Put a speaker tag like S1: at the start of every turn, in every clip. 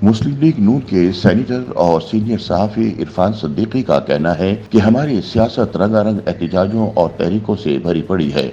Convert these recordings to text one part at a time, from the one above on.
S1: مسلم league نون کے senator اور senior صحافی عرفان صدیقی کا کہنا ہے کہ ہماری سیاست رنگا رنگ احتجاجوں اور تحریکوں سے بھری پڑی ہے۔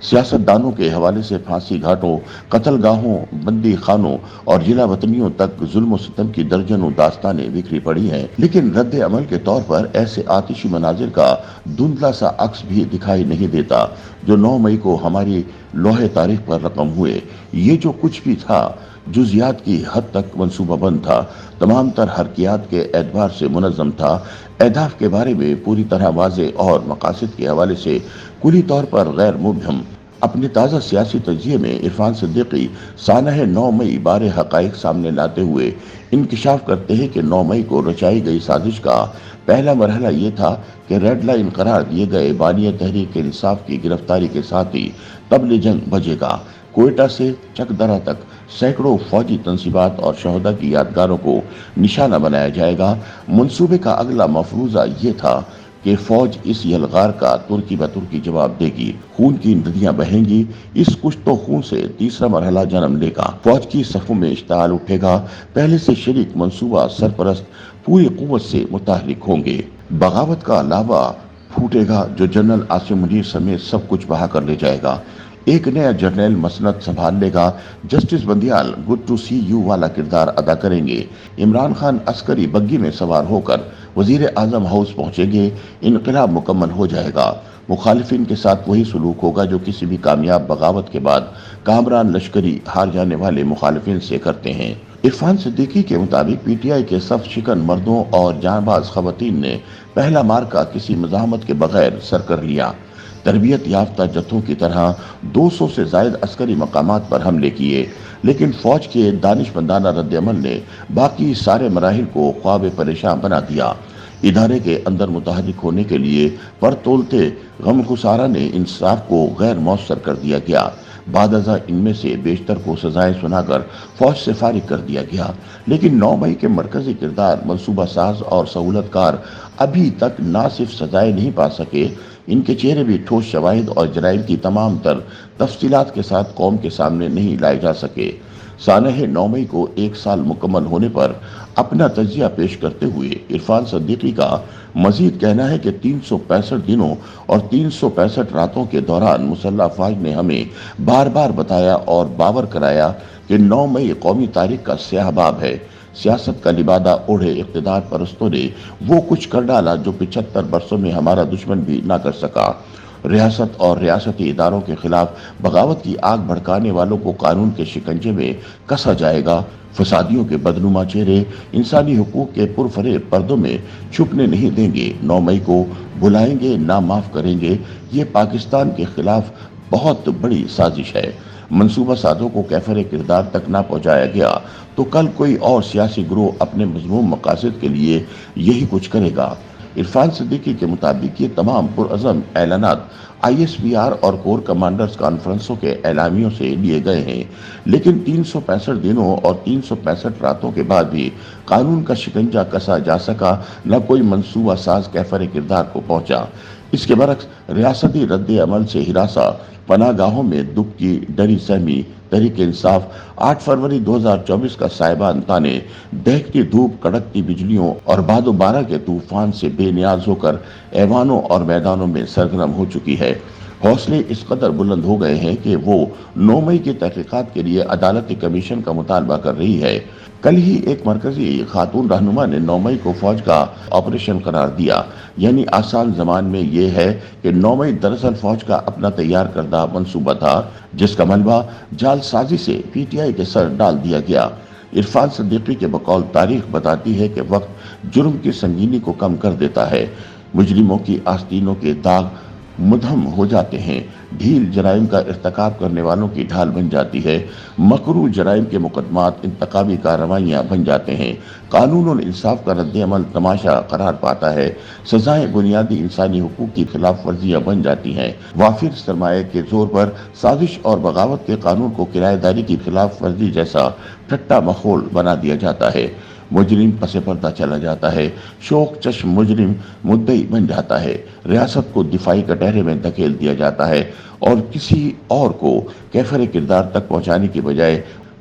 S1: سیاست دانوں کے حوالے سے پھانسی گھاٹوں، قتل گاہوں، بندی خانوں اور جلا وطنیوں تک ظلم و ستم کی درجنوں داستانیں بکھری پڑی ہیں، لیکن رد عمل کے طور پر ایسے آتشی مناظر کا دھندلا سا عکس بھی دکھائی نہیں دیتا جو 9 مئی کو ہماری لوح تاریخ پر رقم ہوئے۔ یہ جو کچھ بھی تھا جزیات کی حد تک منصوبہ بند تھا، تمام تر حرکیات کے اعتبار سے منظم تھا، اہداف کے بارے میں پوری طرح واضح اور مقاصد کے حوالے سے کلی طور پر غیر مبہم۔ اپنے تازہ سیاسی تجزیے میں عرفان صدیقی سانحہ 9 مئی بارے حقائق سامنے لاتے ہوئے انکشاف کرتے ہیں کہ 9 مئی کو رچائی گئی سازش کا پہلا مرحلہ یہ تھا کہ ریڈ لائن قرار دیے گئے بانی تحریک انصاف کی گرفتاری کے ساتھ ہی طبل جنگ بجے گا۔ کوئٹہ سے چک درہ تک سینکڑوں فوجی تنصیبات اور شہداء کی یادگاروں کو نشانہ بنایا جائے گا۔ منصوبے کا اگلا مفروضہ یہ تھا کہ فوج اس یلغار کا ترکی بترکی جواب دے گی، خون کی ندیاں بہیں گی۔ اس کشت و خون سے تیسرا مرحلہ جنم لے گا۔ فوج کی صفوں میں اشتعال اٹھے گا، پہلے سے شریک منصوبہ سرپرست پوری قوت سے متحرک ہوں گے۔ بغاوت کا لاوا پھوٹے گا جو جنرل عاصم منیر سمیت سب کچھ بہا کر لے جائے گا۔ ایک نیا جرنیل مسند سنبھال لے گا۔ Justice Bandial good to see you والا کردار ادا کریں گے۔ عمران خان عسکری بگی میں سوار ہو کر وزیر اعظم ہاؤس پہنچیں گے۔ انقلاب مکمل ہو جائے گا۔ مخالفین کے ساتھ وہی سلوک ہوگا جو کسی بھی کامیاب بغاوت کے بعد کامران لشکری ہار جانے والے مخالفین سے کرتے ہیں۔ عرفان صدیقی کے مطابق پی ٹی آئی کے صف شکن مردوں اور جانباز خواتین نے پہلا مارکہ کسی مزاحمت کے بغیر سر کر لیا۔ تربیت یافتہ جتھوں کی طرح 200 سے زائد عسکری مقامات پر حملے کیے، لیکن فوج کے دانشمندانہ رد عمل نے باقی سارے مراحل کو خواب پریشان بنا دیا۔ ادارے کے اندر متحرک ہونے کے لیے پر تولتے غم خسارہ نے انصاف کو غیر مؤثر کر دیا گیا۔ بعد ازاں ان میں سے بیشتر کو سزائیں سنا کر فوج سے فارغ کر دیا گیا، لیکن 9 مئی کے مرکزی کردار منصوبہ ساز اور سہولت کار ابھی تک نہ صرف سزائیں نہیں پا سکے، ان کے چہرے بھی ٹھوس شواہد اور جرائم کی تمام تر تفصیلات کے ساتھ قوم کے سامنے نہیں لائے جا سکے۔ سانحہ 9 مئی کو ایک سال مکمل ہونے پر اپنا تجزیہ پیش کرتے ہوئے عرفان صدیقی کا مزید کہنا ہے کہ 365 دنوں اور 365 راتوں کے دوران مسلح افواج نے ہمیں بار بار بتایا اور باور کرایا کہ 9 مئی قومی تاریخ کا سیاہ باب ہے۔ سیاست کا لبادہ اوڑھے اقتدار پرستوں نے وہ کچھ کر ڈالا جو 75 برسوں میں ہمارا دشمن بھی نہ کر سکا۔ ریاست اور ریاستی اداروں کے خلاف بغاوت کی آگ بھڑکانے والوں کو قانون کے شکنجے میں کسا جائے گا۔ فسادیوں کے بدنما چہرے انسانی حقوق کے پرفریب پردوں میں چھپنے نہیں دیں گے۔ 9 مئی کو بلائیں گے، نہ معاف کریں گے۔ یہ پاکستان کے خلاف بہت بڑی سازش ہے۔ منصوبہ سازوں کو کیفر کردار تک نہ پہنچایا گیا تو کل کوئی اور سیاسی گروہ اپنے مذموم مقاصد کے لیے یہی کچھ کرے گا۔ عرفان صدیقی کے مطابق یہ تمام پرعزم اعلانات آئی ایس پی آر اور کور کمانڈرز کانفرنسوں کے اعلامیوں سے لیے گئے ہیں، لیکن 365 دنوں اور 365 راتوں کے بعد بھی قانون کا شکنجہ کسا جا سکا، نہ کوئی منصوبہ ساز کیفر کردار کو پہنچا۔ اس کے برعکس ریاستی رد عمل سے ہراساں پناہ گاہوں میں دکھ کی ڈری سہمی تحریک انصاف 8 فروری 2024 کا سائبان تانے، دہکتی دھوپ، کڑکتی بجلیوں اور باد و بارہ کے طوفان سے بے نیاز ہو کر ایوانوں اور میدانوں میں سرگرم ہو چکی ہے۔ حوصلے اس قدر بلند ہو گئے ہیں کہ وہ 9 مئی کی تحقیقات کے لیے عدالتی کمیشن کا مطالبہ کر رہی ہے۔ کل ہی ایک مرکزی خاتون رہنما نے 9 مئی کو فوج کا آپریشن قرار دیا، یعنی آسان زبان میں یہ ہے کہ 9 مئی دراصل فوج کا اپنا تیار کردہ منصوبہ تھا، جس کا ملبہ جعل سازی سے پی ٹی آئی کے سر ڈال دیا گیا۔ عرفان صدیقی کے بقول تاریخ بتاتی ہے کہ وقت جرم کی سنگینی کو کم کر دیتا ہے، مجرموں کی آستینوں کے داغ مدھم ہو جاتے ہیں، ڈھیل جرائم کا ارتکاب کرنے والوں کی ڈھال بن جاتی ہے، مکروہ جرائم کے مقدمات انتقامی کارروائیاں بن جاتے ہیں، قانون اور انصاف کا رد عمل تماشا قرار پاتا ہے، سزائیں بنیادی انسانی حقوق کی خلاف ورزیاں بن جاتی ہیں، وافر سرمایہ کے زور پر سازش اور بغاوت کے قانون کو کرایہ داری کی خلاف ورزی جیسا ٹھٹا مخول بنا دیا جاتا ہے، مجرم پس پردہ چلا جاتا ہے، شوق چشم مجرم مدعی بن جاتا ہے، ریاست کو دفاعی کٹہرے میں دھکیل دیا جاتا ہے اور کسی اور کو کیفر کردار تک پہنچانے کی بجائے